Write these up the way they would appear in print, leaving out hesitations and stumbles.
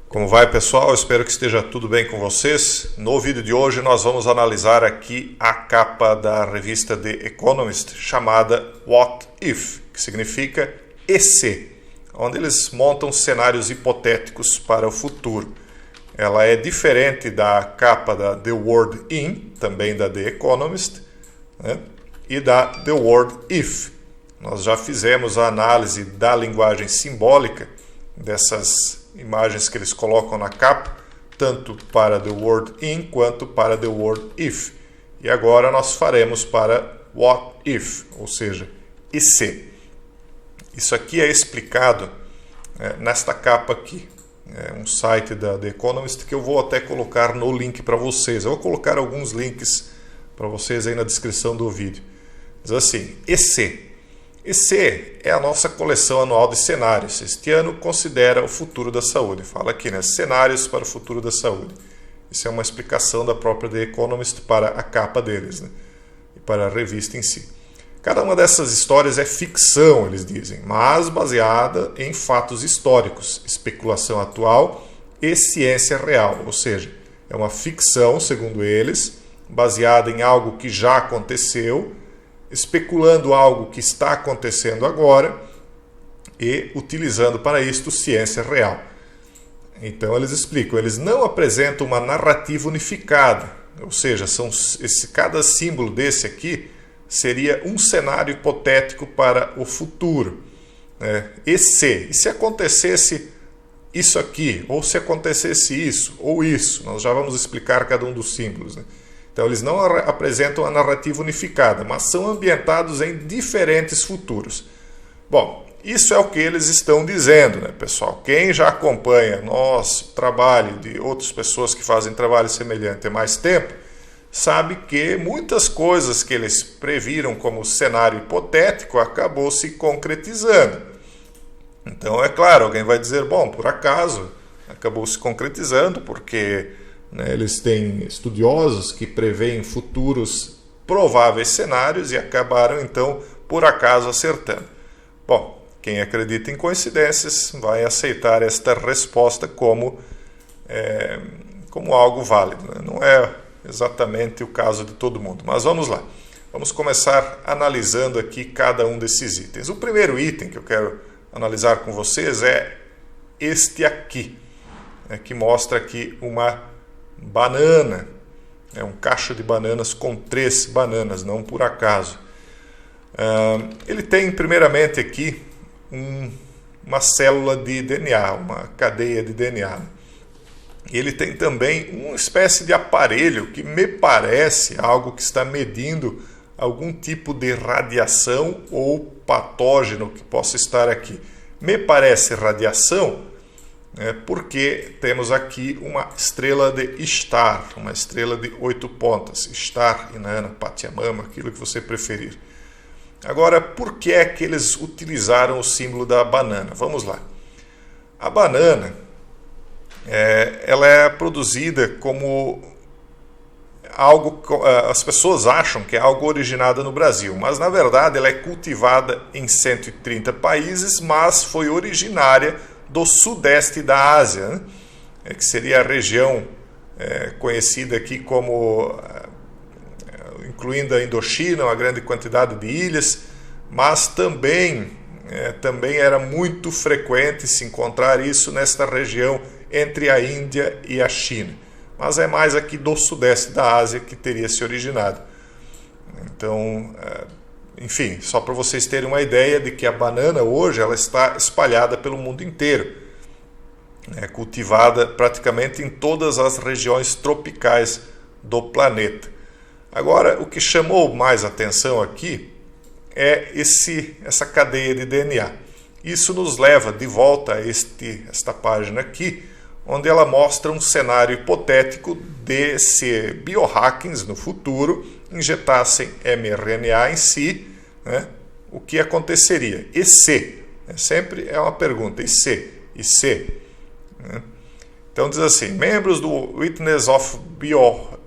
Como vai, pessoal? Espero que esteja tudo bem com vocês. No vídeo de hoje nós vamos analisar aqui a capa da revista The Economist chamada What If, que significa e se, onde eles montam cenários hipotéticos para o futuro. Ela é diferente da capa da The Word In, também da The Economist, né? E da The Word If. Nós já fizemos a análise da linguagem simbólica dessas imagens que eles colocam na capa, tanto para The Word In quanto para The Word If. E agora nós faremos para What If, ou seja, e se. Isso aqui é explicado nesta capa aqui. É um site da The Economist que eu vou até colocar no link para vocês. Eu vou colocar alguns links para vocês aí na descrição do vídeo. Diz assim, e se. EC é a nossa coleção anual de cenários. Este ano considera o futuro da saúde. Fala aqui, né? Cenários para o futuro da saúde. Isso é uma explicação da própria The Economist para a capa deles, né? E para a revista em si. Cada uma dessas histórias é ficção, eles dizem, mas baseada em fatos históricos, especulação atual e ciência real. Ou seja, é uma ficção, segundo eles, baseada em algo que já aconteceu, especulando algo que está acontecendo agora e utilizando para isto ciência real. Então eles explicam, eles não apresentam uma narrativa unificada, ou seja, cada símbolo desse aqui seria um cenário hipotético para o futuro. Né? E se acontecesse isso aqui, ou se acontecesse isso, ou isso, nós já vamos explicar cada um dos símbolos, né? Então, eles não apresentam a narrativa unificada, mas são ambientados em diferentes futuros. Bom, isso é o que eles estão dizendo, né, pessoal? Quem já acompanha nosso trabalho de outras pessoas que fazem trabalho semelhante há mais tempo, sabe que muitas coisas que eles previram como cenário hipotético acabou se concretizando. Então, é claro, alguém vai dizer, bom, por acaso acabou se concretizando, porque eles têm estudiosos que preveem futuros prováveis cenários e acabaram, então, por acaso, acertando. Bom, quem acredita em coincidências vai aceitar esta resposta como algo válido, né? Não é exatamente o caso de todo mundo, mas vamos lá. Vamos começar analisando aqui cada um desses itens. O primeiro item que eu quero analisar com vocês é este aqui, que mostra aqui uma banana, é um cacho de bananas com 3 bananas, não por acaso. Ele tem primeiramente aqui uma célula de DNA, uma cadeia de DNA. Ele tem também uma espécie de aparelho que me parece algo que está medindo algum tipo de radiação ou patógeno que possa estar aqui. Me parece radiação, porque temos aqui uma estrela de Star, uma estrela de 8 pontas, Star, Inanna, Pachamama, aquilo que você preferir. Agora, por que é que eles utilizaram o símbolo da banana? Vamos lá. A banana, ela é produzida como algo, as pessoas acham que é algo originado no Brasil, mas na verdade ela é cultivada em 130 países, mas foi originária do sudeste da Ásia, né? Que seria a região conhecida aqui como, incluindo a Indochina, uma grande quantidade de ilhas, mas também era muito frequente se encontrar isso nesta região entre a Índia e a China. Mas é mais aqui do sudeste da Ásia que teria se originado. Então, enfim, só para vocês terem uma ideia de que a banana hoje ela está espalhada pelo mundo inteiro, cultivada praticamente em todas as regiões tropicais do planeta. Agora, o que chamou mais atenção aqui é essa cadeia de DNA. Isso nos leva de volta a esta página aqui, onde ela mostra um cenário hipotético de se biohackings no futuro injetassem mRNA em si, né? O que aconteceria? E se? Sempre é uma pergunta, e se? E se? Então diz assim, membros do Witness of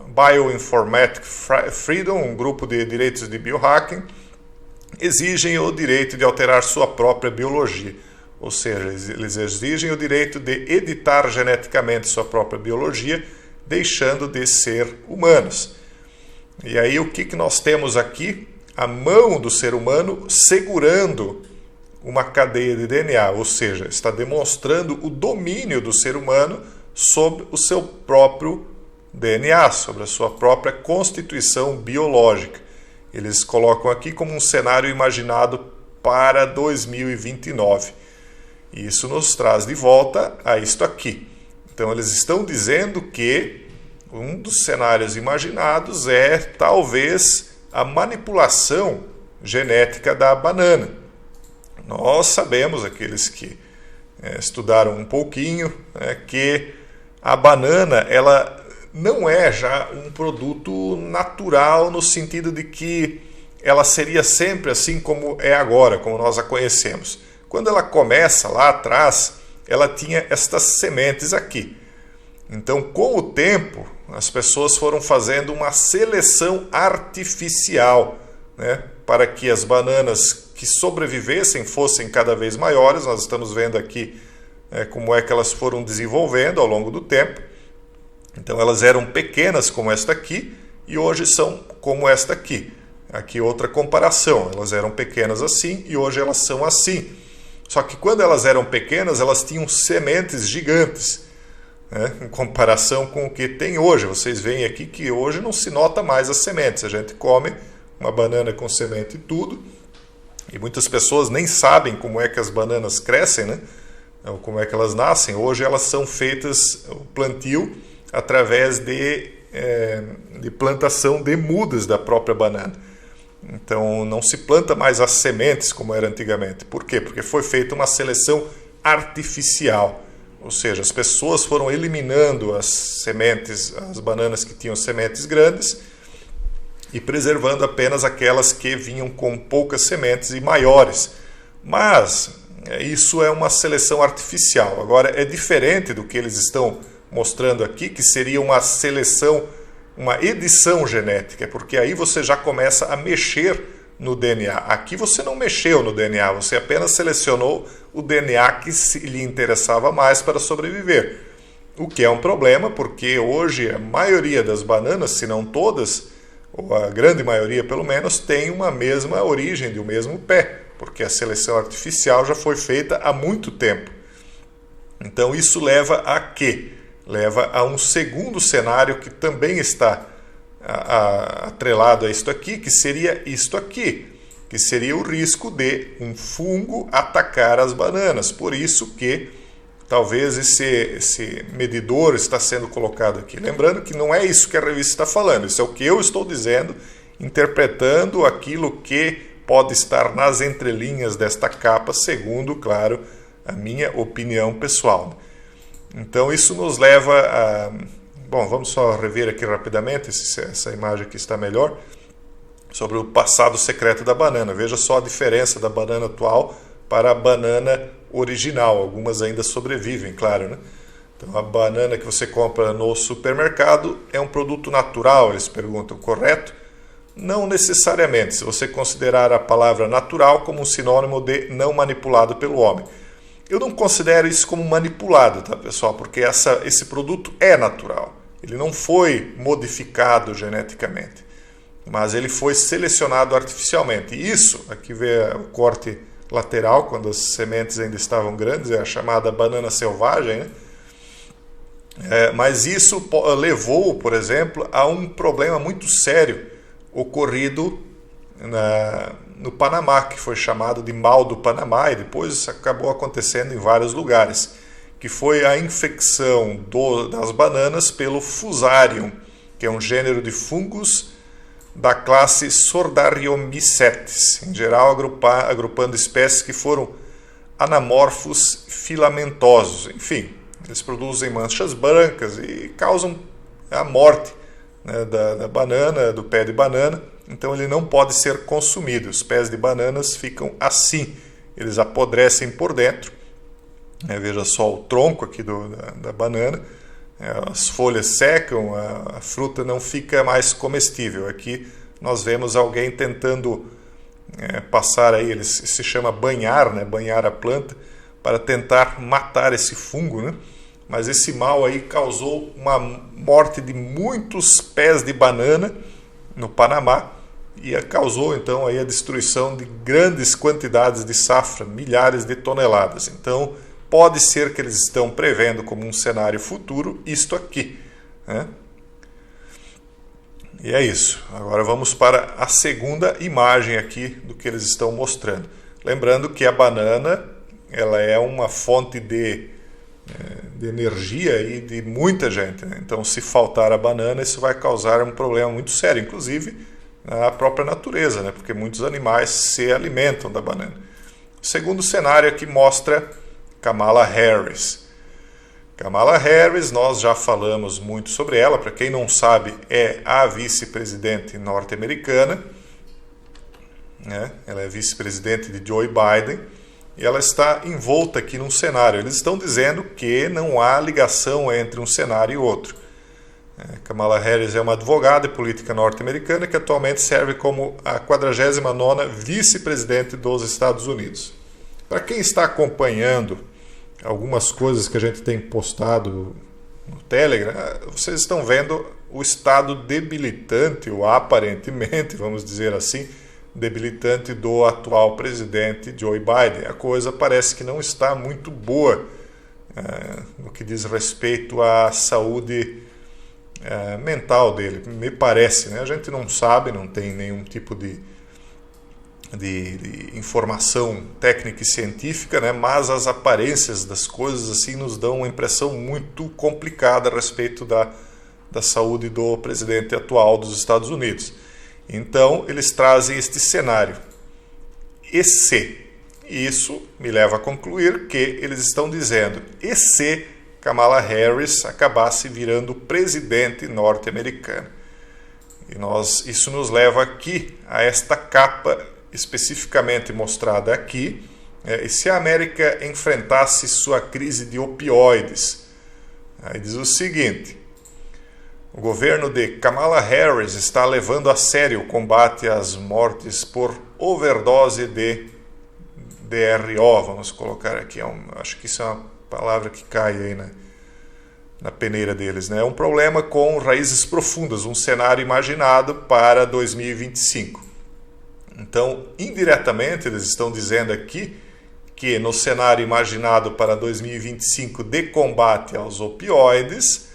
Bioinformatic Freedom, um grupo de direitos de biohacking, exigem o direito de alterar sua própria biologia. ou seja, eles exigem o direito de editar geneticamente sua própria biologia, deixando de ser humanos. E aí o que nós temos aqui? A mão do ser humano segurando uma cadeia de DNA, ou seja, está demonstrando o domínio do ser humano sobre o seu próprio DNA, sobre a sua própria constituição biológica. Eles colocam aqui como um cenário imaginado para 2029. E isso nos traz de volta a isto aqui. Então eles estão dizendo que um dos cenários imaginados é talvez a manipulação genética da banana. Nós sabemos, aqueles que estudaram um pouquinho, que a banana ela não é já um produto natural no sentido de que ela seria sempre assim como é agora, como nós a conhecemos. Quando ela começa lá atrás, ela tinha estas sementes aqui. Então, com o tempo, as pessoas foram fazendo uma seleção artificial, né, para que as bananas que sobrevivessem fossem cada vez maiores. Nós estamos vendo aqui como é que elas foram desenvolvendo ao longo do tempo. Então elas eram pequenas como esta aqui e hoje são como esta aqui. Aqui outra comparação, elas eram pequenas assim e hoje elas são assim. Só que quando elas eram pequenas, elas tinham sementes gigantes, né, em comparação com o que tem hoje. Vocês veem aqui que hoje não se nota mais as sementes. A gente come uma banana com semente e tudo, e muitas pessoas nem sabem como é que as bananas crescem, né? Como é que elas nascem. Hoje elas são feitas, o plantio, através de plantação de mudas da própria banana. Então não se planta mais as sementes como era antigamente. Por quê? Porque foi feita uma seleção artificial. Ou seja, as pessoas foram eliminando as sementes, as bananas que tinham sementes grandes, e preservando apenas aquelas que vinham com poucas sementes e maiores. Mas isso é uma seleção artificial. Agora, é diferente do que eles estão mostrando aqui, que seria uma seleção, uma edição genética, porque aí você já começa a mexer no DNA. Aqui você não mexeu no DNA, você apenas selecionou o DNA que lhe interessava mais para sobreviver. O que é um problema, porque hoje a maioria das bananas, se não todas, ou a grande maioria pelo menos, tem uma mesma origem, de um mesmo pé, porque a seleção artificial já foi feita há muito tempo. Então isso leva a quê? Leva a um segundo cenário que também está atrelado a isto aqui, que seria isto aqui, que seria o risco de um fungo atacar as bananas. Por isso que talvez esse medidor está sendo colocado aqui. Lembrando que não é isso que a revista está falando, isso é o que eu estou dizendo, interpretando aquilo que pode estar nas entrelinhas desta capa, segundo, claro, a minha opinião pessoal. Então isso nos leva a... Bom, vamos só rever aqui rapidamente, essa imagem aqui está melhor, sobre o passado secreto da banana. Veja só a diferença da banana atual para a banana original. Algumas ainda sobrevivem, claro, né? Então a banana que você compra no supermercado é um produto natural, eles perguntam, correto? Não necessariamente, se você considerar a palavra natural como um sinônimo de não manipulado pelo homem. Eu não considero isso como manipulado, tá, pessoal? Porque esse produto é natural. Ele não foi modificado geneticamente, mas ele foi selecionado artificialmente. Isso, aqui vê o corte lateral, quando as sementes ainda estavam grandes, é a chamada banana selvagem, né? Mas isso levou, por exemplo, a um problema muito sério ocorrido no Panamá, que foi chamado de mal do Panamá, e depois isso acabou acontecendo em vários lugares, que foi a infecção das bananas pelo Fusarium, que é um gênero de fungos da classe Sordariomicetes, em geral agrupando espécies que foram anamorfos filamentosos. Enfim, eles produzem manchas brancas e causam a morte, né, da banana, do pé de banana. Então ele não pode ser consumido. Os pés de bananas ficam assim, eles apodrecem por dentro. Veja só o tronco aqui da banana, as folhas secam, a fruta não fica mais comestível. Aqui nós vemos alguém tentando passar aí, ele se chama banhar, né, banhar a planta, para tentar matar esse fungo, né? Mas esse mal aí causou uma morte de muitos pés de banana no Panamá e causou então aí a destruição de grandes quantidades de safra, milhares de toneladas. Então pode ser que eles estão prevendo como um cenário futuro isto aqui, né? E é isso. Agora vamos para a segunda imagem aqui do que eles estão mostrando. Lembrando que a banana ela é uma fonte de energia e de muita gente, né? Então, se faltar a banana, isso vai causar um problema muito sério, inclusive na própria natureza, né? Porque muitos animais se alimentam da banana. O segundo cenário aqui mostra Kamala Harris. Kamala Harris, nós já falamos muito sobre ela. Para quem não sabe, é a vice-presidente norte-americana, né? Ela é vice-presidente de Joe Biden. E ela está envolta aqui num cenário. Eles estão dizendo que não há ligação entre um cenário e outro. Kamala Harris é uma advogada e política norte-americana que atualmente serve como a 49ª vice-presidente dos Estados Unidos. Para quem está acompanhando algumas coisas que a gente tem postado no Telegram, vocês estão vendo o estado debilitante, ou aparentemente, vamos dizer assim, debilitante do atual presidente Joe Biden. A coisa parece que não está muito boa no que diz respeito à saúde mental dele, me parece, né? A gente não sabe, não tem nenhum tipo de informação técnica e científica, né? Mas as aparências das coisas assim nos dão uma impressão muito complicada a respeito da saúde do presidente atual dos Estados Unidos. Então, eles trazem este cenário. E se? Isso me leva a concluir que eles estão dizendo: e se Kamala Harris acabasse virando presidente norte-americano? E isso nos leva aqui a esta capa especificamente mostrada aqui. E se a América enfrentasse sua crise de opioides? Aí diz o seguinte: o governo de Kamala Harris está levando a sério o combate às mortes por overdose de DRO. Vamos colocar aqui, acho que isso é uma palavra que cai aí na peneira deles, né? Um problema com raízes profundas, um cenário imaginado para 2025. Então, indiretamente, eles estão dizendo aqui que no cenário imaginado para 2025 de combate aos opioides,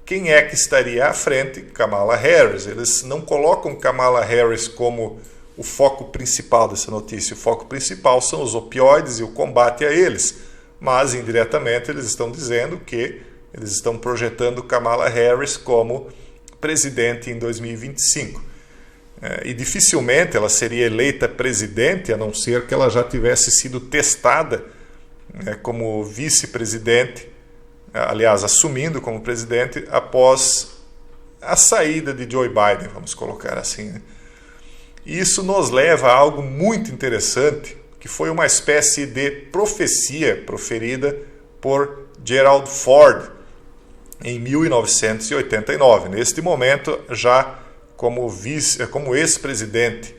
quem é que estaria à frente? Kamala Harris. Eles não colocam Kamala Harris como o foco principal dessa notícia. O foco principal são os opioides e o combate a eles. Mas, indiretamente, eles estão dizendo que eles estão projetando Kamala Harris como presidente em 2025. E dificilmente ela seria eleita presidente, a não ser que ela já tivesse sido testada como vice-presidente, aliás, assumindo como presidente após a saída de Joe Biden, vamos colocar assim, né? E isso nos leva a algo muito interessante, que foi uma espécie de profecia proferida por Gerald Ford em 1989. Neste momento, já como ex-presidente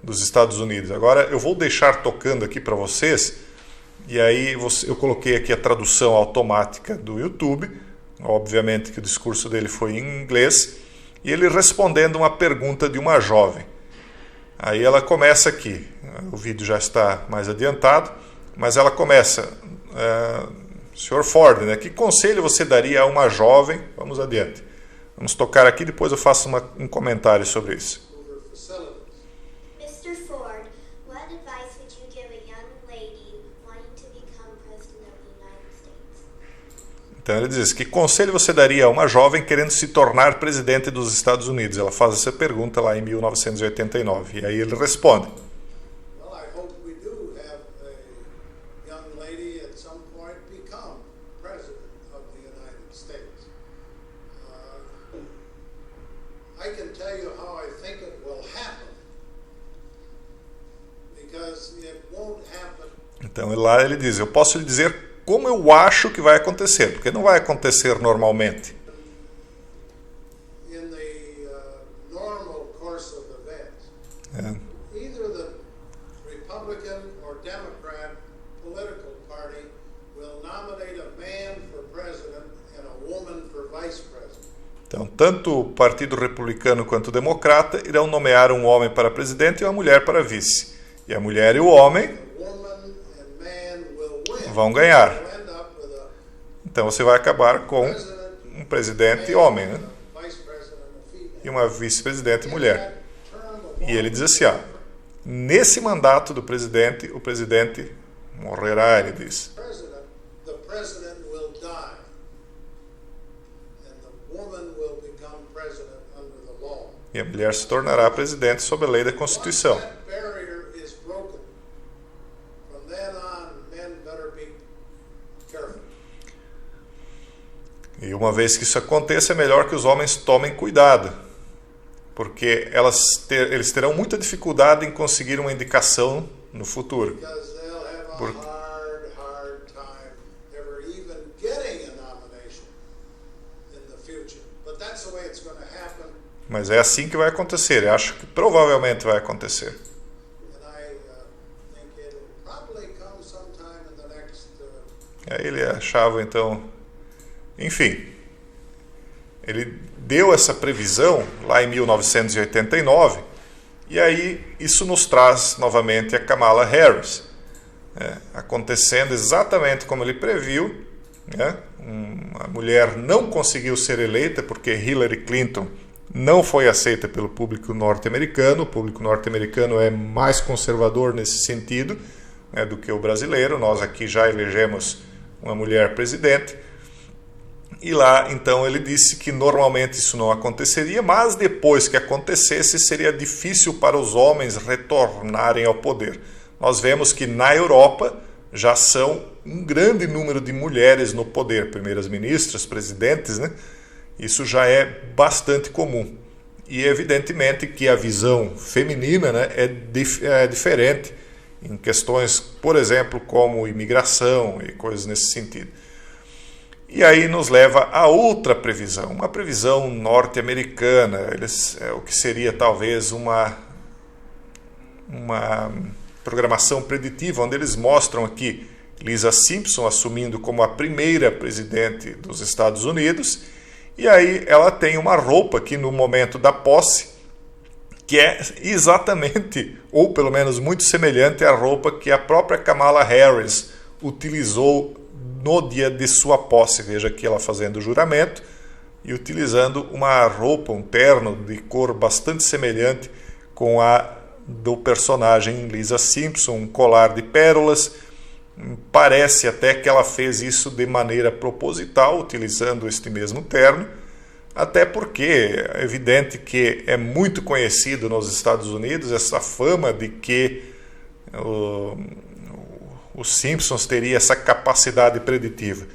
dos Estados Unidos. Agora, eu vou deixar tocando aqui para vocês. E aí eu coloquei aqui a tradução automática do YouTube. Obviamente que o discurso dele foi em inglês. E ele respondendo uma pergunta de uma jovem. Aí ela começa aqui. O vídeo já está mais adiantado. Mas ela começa. Sr. Ford, né, que conselho você daria a uma jovem? Vamos adiante. Vamos tocar aqui, depois eu faço um comentário sobre isso. Mr. Ford, what advice would you give a young lady wanting to become president of the United States? Então ele diz: que conselho você daria a uma jovem querendo se tornar presidente dos Estados Unidos? Ela faz essa pergunta lá em 1989. E aí ele responde: Well, I hope we do have a young lady at some point become president of the United States. I can tell you how I think it will happen, because it won't happen. Então lá ele diz: eu posso lhe dizer como eu acho que vai acontecer, porque não vai acontecer normalmente. In the normal course of events, either the Republican or Democrat political Então, tanto o Partido Republicano quanto o Democrata irão nomear um homem para presidente e uma mulher para vice. E a mulher e o homem vão ganhar. Então você vai acabar com um presidente homem, né? E uma vice-presidente mulher. E ele diz assim, nesse mandato do presidente, o presidente morrerá, ele diz. E a mulher se tornará presidente sob a lei da Constituição. E uma vez que isso aconteça, é melhor que os homens tomem cuidado, porque eles terão muita dificuldade em conseguir uma indicação no futuro. Mas é assim que vai acontecer. Eu acho que provavelmente vai acontecer. Aí ele achava, então... Enfim, ele deu essa previsão lá em 1989, e aí isso nos traz novamente a Kamala Harris, acontecendo exatamente como ele previu. A mulher não conseguiu ser eleita porque Hillary Clinton não foi aceita pelo público norte-americano. O público norte-americano é mais conservador nesse sentido, do que o brasileiro. Nós aqui já elegemos uma mulher presidente. E lá, então, ele disse que normalmente isso não aconteceria, mas depois que acontecesse, seria difícil para os homens retornarem ao poder. Nós vemos que na Europa já são um grande número de mulheres no poder, primeiras ministras, presidentes, né? Isso já é bastante comum. E evidentemente que a visão feminina, né, é diferente em questões, por exemplo, como imigração e coisas nesse sentido. E aí nos leva a outra previsão, uma previsão norte-americana, o que seria talvez uma programação preditiva, onde eles mostram aqui Lisa Simpson assumindo como a primeira presidente dos Estados Unidos, e aí ela tem uma roupa que no momento da posse, que é exatamente, ou pelo menos muito semelhante à roupa que a própria Kamala Harris utilizou no dia de sua posse. Veja aqui ela fazendo o juramento e utilizando uma roupa, um terno de cor bastante semelhante com a do personagem Lisa Simpson, um colar de pérolas. Parece até que ela fez isso de maneira proposital, utilizando este mesmo terno, até porque é evidente que é muito conhecido nos Estados Unidos essa fama de que os Simpsons teria essa capacidade preditiva.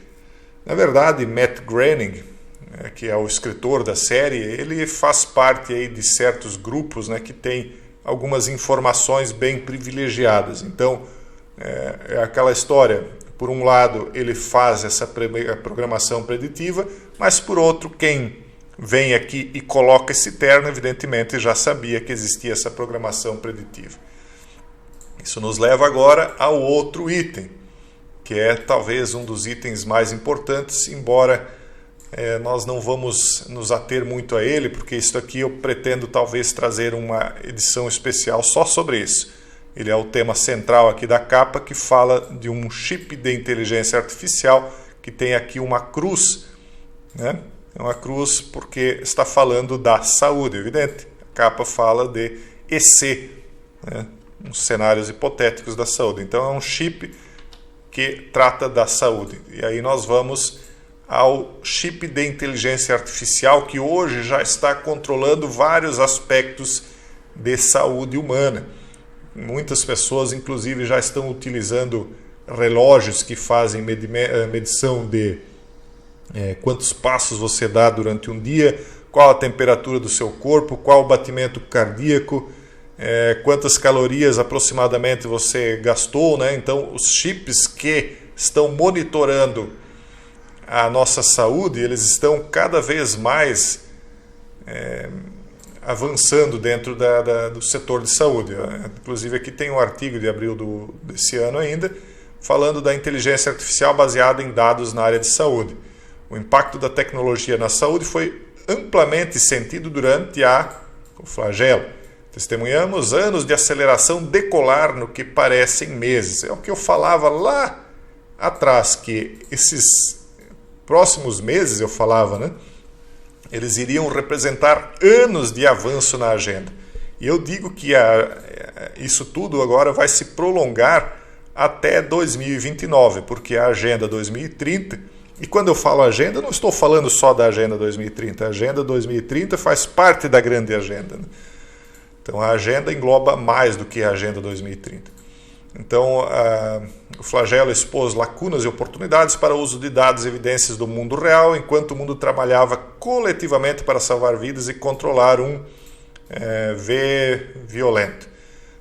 Na verdade, Matt Groening, que é o escritor da série, ele faz parte aí de certos grupos, né, que tem algumas informações bem privilegiadas. Então, é aquela história, por um lado ele faz essa programação preditiva, mas por outro, quem vem aqui e coloca esse terno, evidentemente já sabia que existia essa programação preditiva. Isso nos leva agora ao outro item, que é talvez um dos itens mais importantes, embora nós não vamos nos ater muito a ele, porque isso aqui eu pretendo talvez trazer uma edição especial só sobre isso. Ele é o tema central aqui da capa, que fala de um chip de inteligência artificial que tem aqui uma cruz, né? É uma cruz porque está falando da saúde, evidente. A capa fala de EC, né? Uns cenários hipotéticos da saúde. Então é um chip que trata da saúde. E aí nós vamos ao chip de inteligência artificial, que hoje já está controlando vários aspectos de saúde humana. Muitas pessoas, inclusive, já estão utilizando relógios que fazem medição de quantos passos você dá durante um dia, qual a temperatura do seu corpo, qual o batimento cardíaco, quantas calorias aproximadamente você gastou, né? Então, os chips que estão monitorando a nossa saúde, eles estão cada vez mais avançando dentro do setor de saúde. Inclusive aqui tem um artigo de abril desse ano ainda, falando da inteligência artificial baseada em dados na área de saúde. O impacto da tecnologia na saúde foi amplamente sentido durante o flagelo. Testemunhamos anos de aceleração decolar no que parecem meses. É o que eu falava lá atrás, que esses próximos meses, eu falava, né? Eles iriam representar anos de avanço na agenda. E eu digo que isso tudo agora vai se prolongar até 2029, porque a Agenda 2030, e quando eu falo agenda, eu não estou falando só da Agenda 2030, a Agenda 2030 faz parte da grande agenda, né? Então a agenda engloba mais do que a Agenda 2030. Então o flagelo expôs lacunas e oportunidades para o uso de dados e evidências do mundo real, enquanto o mundo trabalhava coletivamente para salvar vidas e controlar um V violento.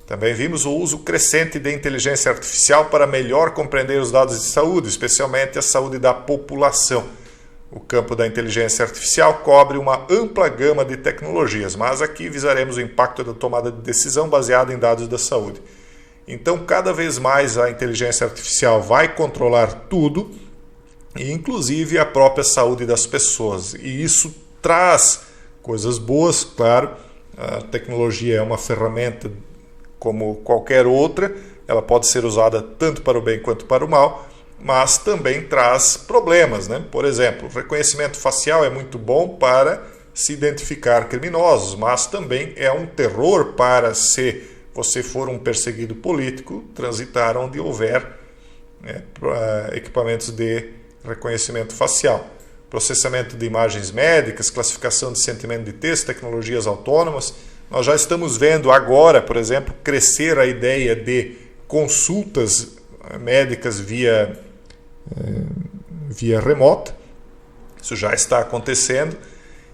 Também vimos o uso crescente de inteligência artificial para melhor compreender os dados de saúde, especialmente a saúde da população. O campo da inteligência artificial cobre uma ampla gama de tecnologias, mas aqui visaremos o impacto da tomada de decisão baseada em dados da saúde. Então, cada vez mais a inteligência artificial vai controlar tudo, inclusive a própria saúde das pessoas. E isso traz coisas boas, claro. A tecnologia é uma ferramenta como qualquer outra, ela pode ser usada tanto para o bem quanto para o mal, mas também traz problemas, né? Por exemplo, o reconhecimento facial é muito bom para se identificar criminosos, mas também é um terror para, se você for um perseguido político, transitar onde houver equipamentos de reconhecimento facial. Processamento de imagens médicas, classificação de sentimento de texto, tecnologias autônomas. Nós já estamos vendo agora, por exemplo, crescer a ideia de consultas médicas via remota. Isso já está acontecendo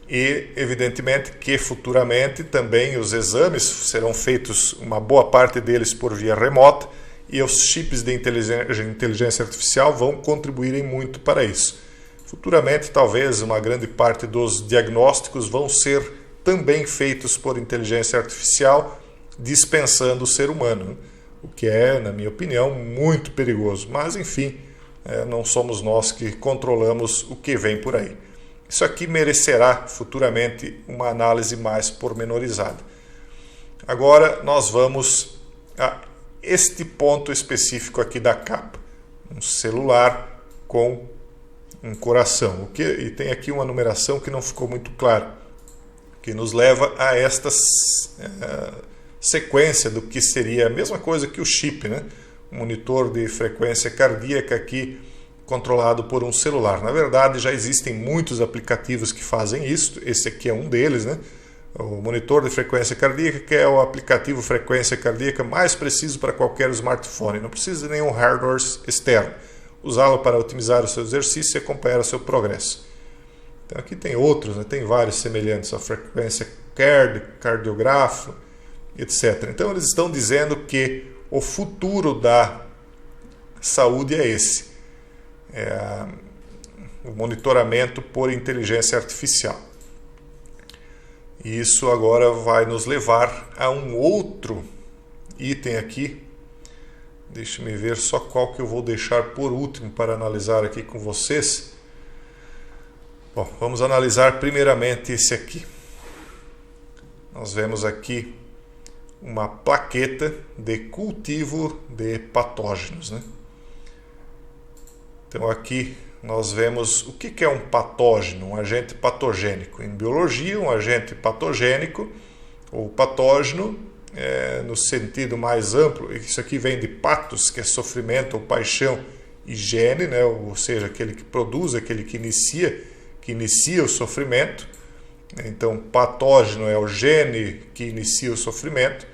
e, evidentemente, que futuramente também os exames serão feitos, uma boa parte deles por via remota, e os chips de inteligência artificial vão contribuírem muito para isso. Futuramente, talvez, uma grande parte dos diagnósticos vão ser também feitos por inteligência artificial, dispensando o ser humano, o que é, na minha opinião, muito perigoso. Mas, enfim, não somos nós que controlamos o que vem por aí. Isso aqui merecerá futuramente uma análise mais pormenorizada. Agora nós vamos a este ponto específico aqui da capa. Um celular com um coração. E tem aqui uma numeração que não ficou muito clara, que nos leva a esta sequência do que seria a mesma coisa que o chip, né? Um monitor de frequência cardíaca aqui controlado por um celular. Na verdade, já existem muitos aplicativos que fazem isso. Esse aqui é um deles, né? O monitor de frequência cardíaca, que é o aplicativo frequência cardíaca mais preciso para qualquer smartphone. Não precisa de nenhum hardware externo. Usá-lo para otimizar o seu exercício e acompanhar o seu progresso. Então aqui tem outros, né? Tem vários semelhantes, a frequência cardiografo, etc. Então eles estão dizendo que o futuro da saúde é esse. O monitoramento por inteligência artificial. E isso agora vai nos levar a um outro item aqui. Deixe-me ver só qual que eu vou deixar por último para analisar aqui com vocês. Bom, vamos analisar primeiramente esse aqui. Nós vemos aqui uma plaqueta de cultivo de patógenos, né? Então aqui nós vemos o que é um patógeno, um agente patogênico. Em biologia, um agente patogênico ou patógeno, no sentido mais amplo, isso aqui vem de patos, que é sofrimento ou paixão, e gene, né? Ou seja, aquele que produz, aquele que inicia o sofrimento. Então, patógeno é o gene que inicia o sofrimento.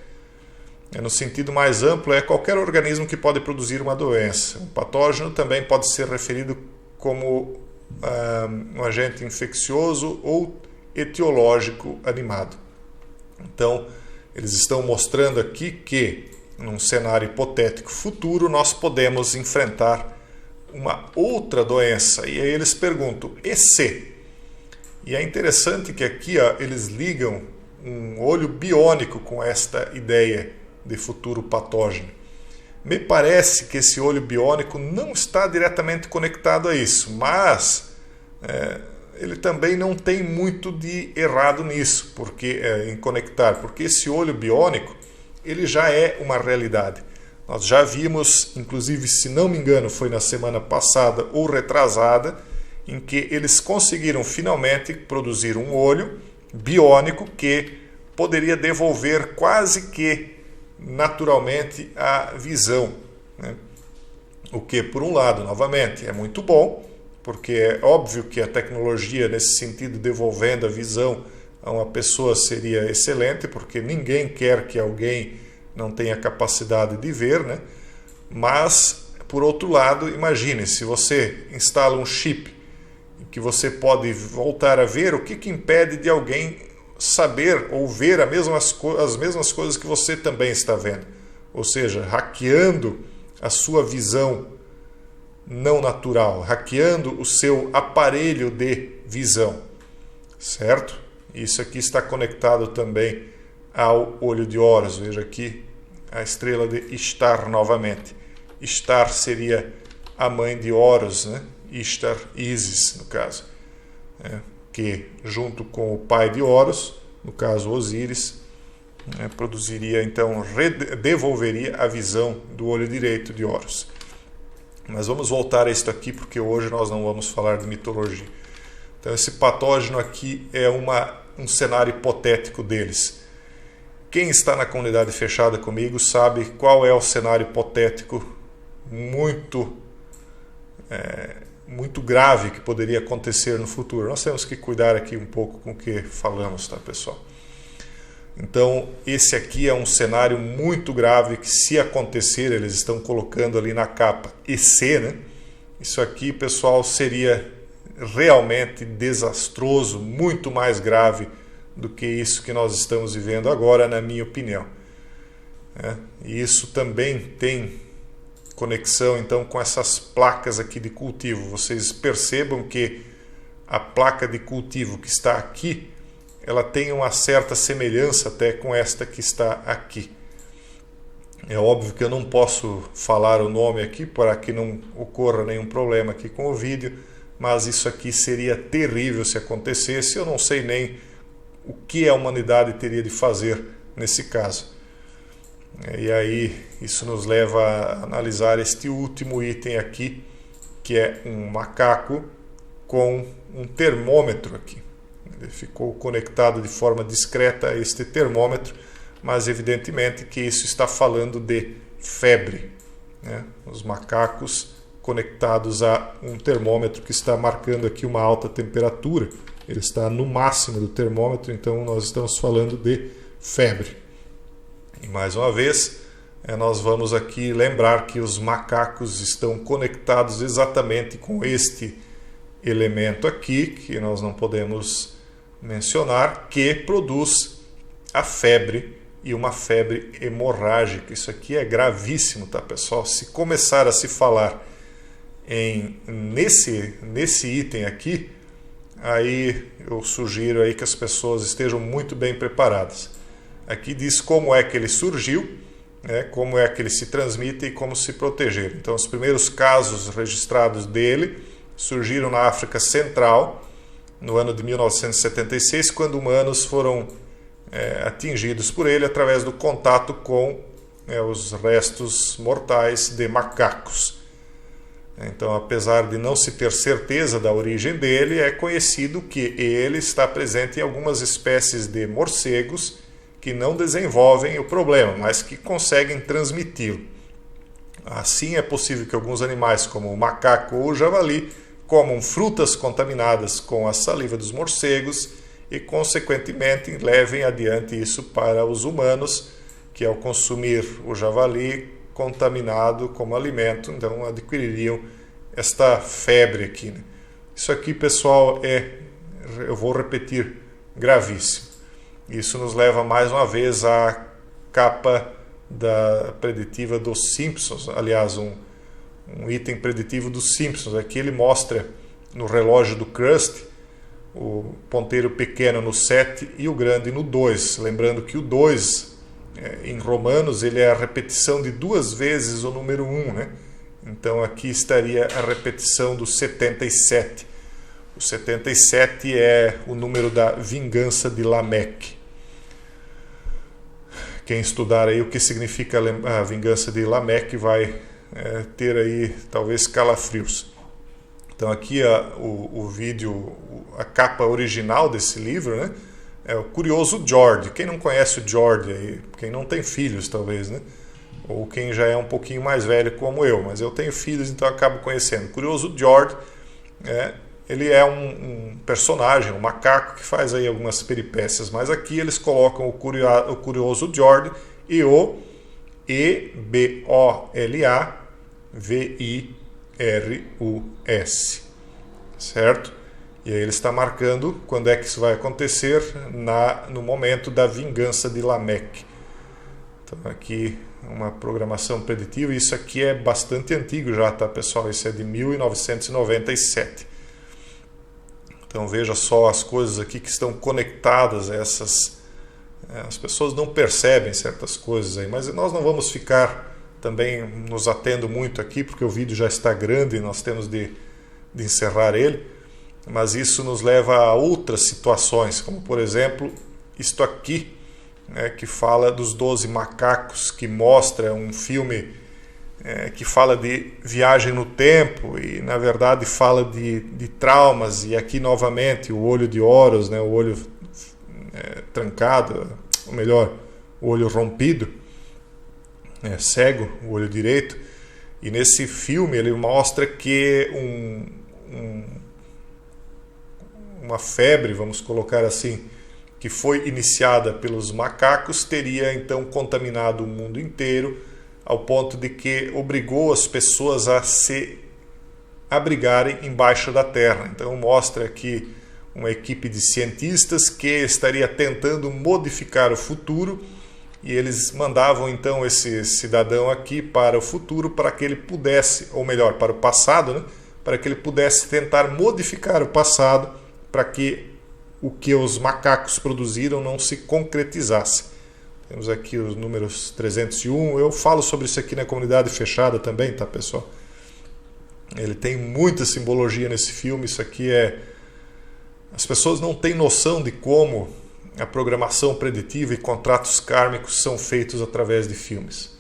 No sentido mais amplo, é qualquer organismo que pode produzir uma doença. O patógeno também pode ser referido como um agente infeccioso ou etiológico animado. Então, eles estão mostrando aqui que, num cenário hipotético futuro, nós podemos enfrentar uma outra doença. E aí eles perguntam, e se? E é interessante que aqui eles ligam um olho biônico com esta ideia de futuro patógeno. Me parece que esse olho biônico não está diretamente conectado a isso, mas ele também não tem muito de errado nisso, porque em conectar, porque esse olho biônico ele já é uma realidade. Nós já vimos, inclusive, se não me engano, foi na semana passada ou retrasada, em que eles conseguiram finalmente produzir um olho biônico que poderia devolver quase que naturalmente a visão, né? O que, por um lado, novamente, é muito bom, porque é óbvio que a tecnologia, nesse sentido, devolvendo a visão a uma pessoa seria excelente, porque ninguém quer que alguém não tenha capacidade de ver, né? Mas, por outro lado, imagine, se você instala um chip em que você pode voltar a ver, o que impede de alguém saber ou ver as mesmas coisas que você também está vendo? Ou seja, hackeando a sua visão não natural, hackeando o seu aparelho de visão, certo? Isso aqui está conectado também ao olho de Horus. Veja aqui a estrela de Ishtar novamente. Ishtar seria a mãe de Horus, né? Ishtar, Isis, no caso, que junto com o pai de Horus, no caso Osíris, produziria, então, devolveria a visão do olho direito de Horus. Mas vamos voltar a isso aqui, porque hoje nós não vamos falar de mitologia. Então esse patógeno aqui é um cenário hipotético deles. Quem está na comunidade fechada comigo sabe qual é o cenário hipotético muito grave que poderia acontecer no futuro. Nós temos que cuidar aqui um pouco com o que falamos, tá, pessoal? Então, esse aqui é um cenário muito grave que, se acontecer, eles estão colocando ali na capa EC, né? Isso aqui, pessoal, seria realmente desastroso, muito mais grave do que isso que nós estamos vivendo agora, na minha opinião. E isso também tem conexão, então, com essas placas aqui de cultivo. Vocês percebam que a placa de cultivo que está aqui, ela tem uma certa semelhança até com esta que está aqui. É óbvio que eu não posso falar o nome aqui para que não ocorra nenhum problema aqui com o vídeo, mas isso aqui seria terrível se acontecesse. Eu não sei nem o que a humanidade teria de fazer nesse caso. E aí isso nos leva a analisar este último item aqui, que é um macaco com um termômetro aqui. Ele ficou conectado de forma discreta a este termômetro, mas evidentemente que isso está falando de febre, né? Os macacos conectados a um termômetro que está marcando aqui uma alta temperatura. Ele está no máximo do termômetro, então nós estamos falando de febre. E mais uma vez, nós vamos aqui lembrar que os macacos estão conectados exatamente com este elemento aqui, que nós não podemos mencionar, que produz a febre, e uma febre hemorrágica. Isso aqui é gravíssimo, tá, pessoal? Se começar a se falar nesse item aqui, aí eu sugiro aí que as pessoas estejam muito bem preparadas. Aqui diz como é que ele surgiu, né, como é que ele se transmite e como se proteger. Então, os primeiros casos registrados dele surgiram na África Central, no ano de 1976, quando humanos foram atingidos por ele através do contato com os restos mortais de macacos. Então, apesar de não se ter certeza da origem dele, é conhecido que ele está presente em algumas espécies de morcegos que não desenvolvem o problema, mas que conseguem transmiti-lo. Assim, é possível que alguns animais, como o macaco ou o javali, comam frutas contaminadas com a saliva dos morcegos e, consequentemente, levem adiante isso para os humanos, que ao consumir o javali contaminado como alimento, então adquiririam esta febre aqui, né? Isso aqui, pessoal, eu vou repetir, gravíssimo. Isso nos leva mais uma vez à capa preditiva dos Simpsons, aliás, um item preditivo dos Simpsons. Aqui ele mostra no relógio do Krusty o ponteiro pequeno no 7 e o grande no 2. Lembrando que o 2, em romanos, ele é a repetição de 2 vezes o número 1, né? Então aqui estaria a repetição do 77. O 77 é o número da vingança de Lameque. Quem estudar aí o que significa a vingança de Lameque vai ter aí talvez calafrios. Então aqui o vídeo, a capa original desse livro, né, é o Curioso George. Quem não conhece o George aí, quem não tem filhos talvez, né, ou quem já é um pouquinho mais velho como eu, mas eu tenho filhos, então eu acabo conhecendo. Curioso George, ele é um personagem, um macaco que faz aí algumas peripécias, mas aqui eles colocam o Curioso George e o EBOLAVIRUS, certo? E aí ele está marcando quando é que isso vai acontecer, no momento da vingança de Lameque. Então aqui uma programação preditiva, isso aqui é bastante antigo já, tá, pessoal? Isso é de 1997. Então veja só as coisas aqui que estão conectadas a essas... As pessoas não percebem certas coisas aí, mas nós não vamos ficar também nos atendo muito aqui, porque o vídeo já está grande e nós temos de encerrar ele. Mas isso nos leva a outras situações, como por exemplo, isto aqui, que fala dos 12 macacos, que mostra um filme que fala de viagem no tempo e na verdade fala de traumas, e aqui novamente o olho de Horus, né, o olho trancado, ou melhor, o olho rompido, cego, o olho direito. E nesse filme ele mostra que uma febre, vamos colocar assim, que foi iniciada pelos macacos, teria então contaminado o mundo inteiro, ao ponto de que obrigou as pessoas a se abrigarem embaixo da terra. Então mostra aqui uma equipe de cientistas que estaria tentando modificar o futuro, e eles mandavam então esse cidadão aqui para o futuro para que ele pudesse, ou melhor, para o passado, né, para que ele pudesse tentar modificar o passado para que o que os macacos produziram não se concretizasse. Temos aqui os números 301. Eu falo sobre isso aqui na comunidade fechada também, tá, pessoal? Ele tem muita simbologia nesse filme. Isso aqui as pessoas não têm noção de como a programação preditiva e contratos kármicos são feitos através de filmes.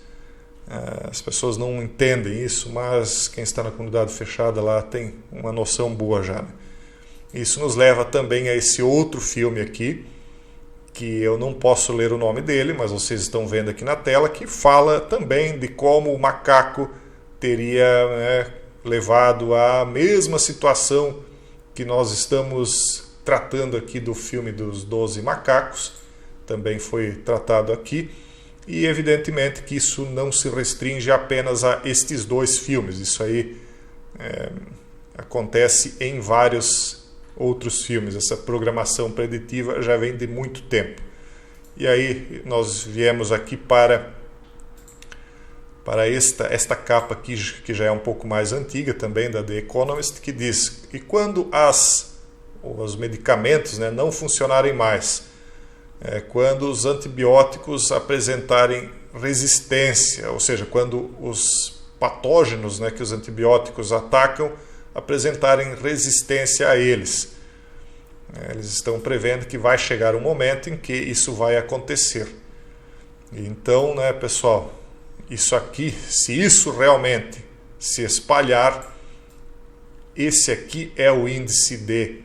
As pessoas não entendem isso, mas quem está na comunidade fechada lá tem uma noção boa já, né? Isso nos leva também a esse outro filme aqui, que eu não posso ler o nome dele, mas vocês estão vendo aqui na tela, que fala também de como o macaco teria levado à mesma situação que nós estamos tratando aqui do filme dos 12 macacos, também foi tratado aqui, e evidentemente que isso não se restringe apenas a estes dois filmes, isso aí acontece em vários outros filmes. Essa programação preditiva já vem de muito tempo. E aí nós viemos aqui para esta capa aqui, que já é um pouco mais antiga também, da The Economist, que diz: e quando os medicamentos, né, não funcionarem mais, quando os antibióticos apresentarem resistência, ou seja, quando os patógenos, né, que os antibióticos atacam apresentarem resistência a eles. Eles estão prevendo que vai chegar um momento em que isso vai acontecer. Então, né, pessoal, isso aqui, se isso realmente se espalhar, esse aqui é o índice de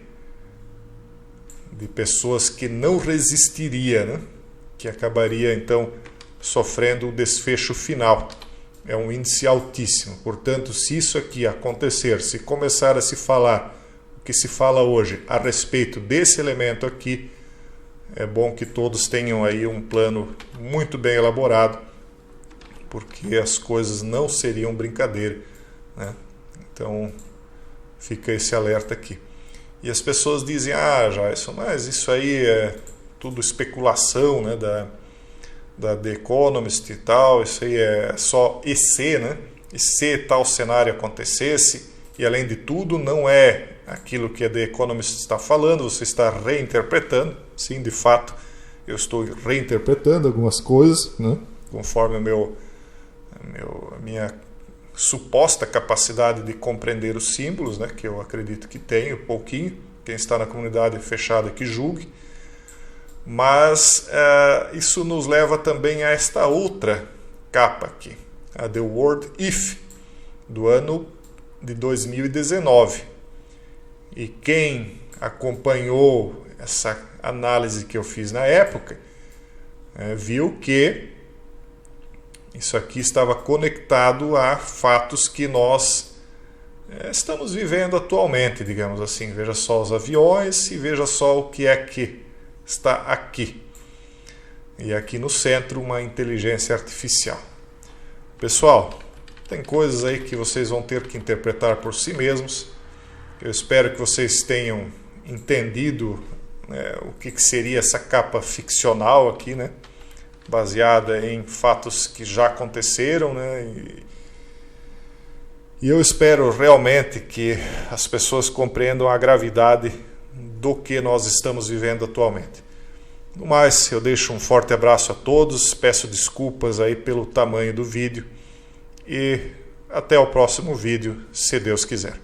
pessoas que não resistiria, né, que acabaria então sofrendo o desfecho final. É um índice altíssimo. Portanto, se isso aqui acontecer, se começar a se falar o que se fala hoje a respeito desse elemento aqui, é bom que todos tenham aí um plano muito bem elaborado, porque as coisas não seriam brincadeira, né? Então, fica esse alerta aqui. E as pessoas dizem: Jason, mas isso aí é tudo especulação, né, da The Economist e tal, isso aí é só EC, né? E se tal cenário acontecesse, e além de tudo não é aquilo que a The Economist está falando, você está reinterpretando. Sim, de fato, eu estou reinterpretando algumas coisas, né, conforme a minha suposta capacidade de compreender os símbolos, né, que eu acredito que tenho, pouquinho, quem está na comunidade fechada que julgue, mas isso nos leva também a esta outra capa aqui, a The Word If, do ano de 2019. E quem acompanhou essa análise que eu fiz na época, viu que isso aqui estava conectado a fatos que nós estamos vivendo atualmente, digamos assim. Veja só os aviões e veja só o que é que está aqui. E aqui no centro uma inteligência artificial. Pessoal, tem coisas aí que vocês vão ter que interpretar por si mesmos. Eu espero que vocês tenham entendido o que seria essa capa ficcional aqui, né? Baseada em fatos que já aconteceram, né? E eu espero realmente que as pessoas compreendam a gravidade do que nós estamos vivendo atualmente. No mais, eu deixo um forte abraço a todos, peço desculpas aí pelo tamanho do vídeo e até o próximo vídeo, se Deus quiser.